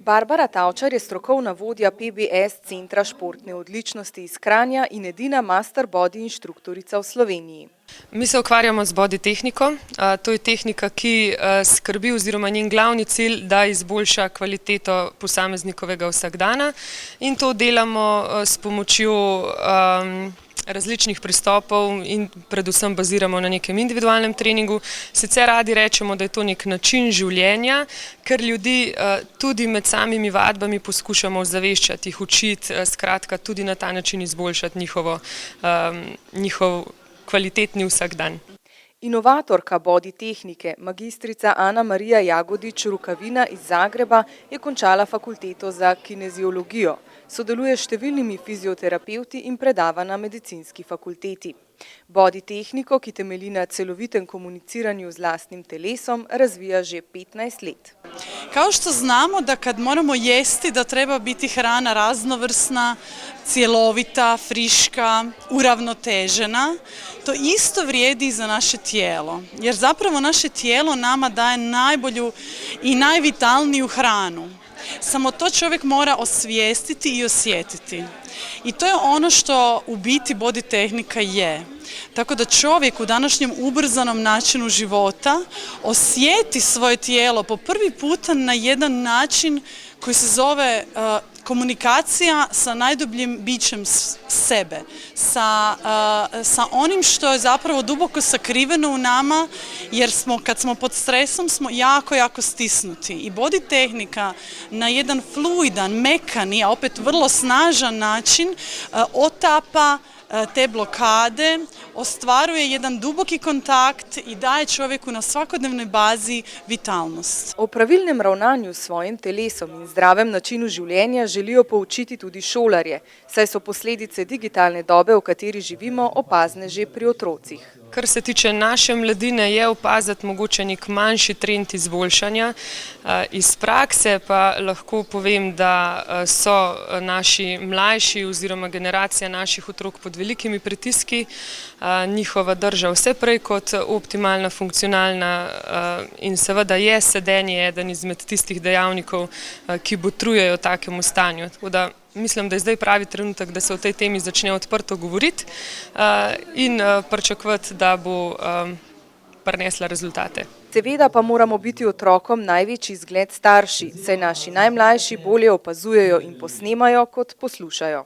Barbara Tavčar je strokovna vodja PBS Centra športne odličnosti iz Kranja in edina master body inštruktorica v Sloveniji. Mi se ukvarjamo z body tehniko. To je tehnika, ki skrbi oziroma njen glavni cilj, da izboljša kvaliteto posameznikovega vsakdana, in to delamo s pomočjo različnih pristopov in predvsem baziramo na nekem individualnem treningu. Sicer radi rečemo, da je to nek način življenja, ker ljudi tudi med samimi vadbami poskušamo ozaveščati, jih učiti, skratka tudi na ta način izboljšati njihov kvalitetni vsakdan. Inovatorka body tehnike, magistrica Ana Marija Jagodič Rukavina iz Zagreba, je končala fakulteto za kineziologijo. Sodeluje s številnimi fizioterapevti in predava na medicinski fakulteti. Body tehniko, ki temelji na celovitem komuniciranju z lastnim telesom, razvija že 15 let. Kao što znamo da kad moramo jesti da treba biti hrana raznovrsna, cjelovita, friška, uravnotežena, to isto vrijedi i za naše tijelo. Jer zapravo naše tijelo nama daje najbolju i najvitalniju hranu. Samo to čovjek mora osvijestiti i osjetiti. I to je ono što u biti body tehnika je. Tako da čovjek u današnjem ubrzanom načinu života osjeti svoje tijelo po prvi puta na jedan način koji se zove komunikacija sa najdubljim bićem sebe, sa onim što je zapravo duboko sakriveno u nama, jer kad smo pod stresom smo jako stisnuti. I body tehnika na jedan fluidan, mekani, a opet vrlo snažan način otapa te blokade, ostvaruje jedan duboki kontakt i daje čovjeku na svakodnevnoj bazi vitalnost. O pravilnem ravnanju s svojim telesom in zdravem načinu življenja želijo poučiti tudi šolarje, saj so posledice digitalne dobe, v kateri živimo, opazne že pri otrocih. Kar se tiče naše mladine, je opaziti mogoče nek manjši trend izboljšanja. Iz prakse pa lahko povem, da so naši mlajši oziroma generacija naših otrok pod velikimi pritiski, njihova drža vse prej kot optimalna, funkcionalna, in seveda je sedenje eden izmed tistih dejavnikov, ki botrujejo takemu stanju. Tako da mislim, da je zdaj pravi trenutek, da se o tej temi začne odprto govoriti in pričakovati, da bo prinesla rezultate. Seveda pa moramo biti otrokom največji zgled starši, saj naši najmlajši bolje opazujejo in posnemajo, kot poslušajo.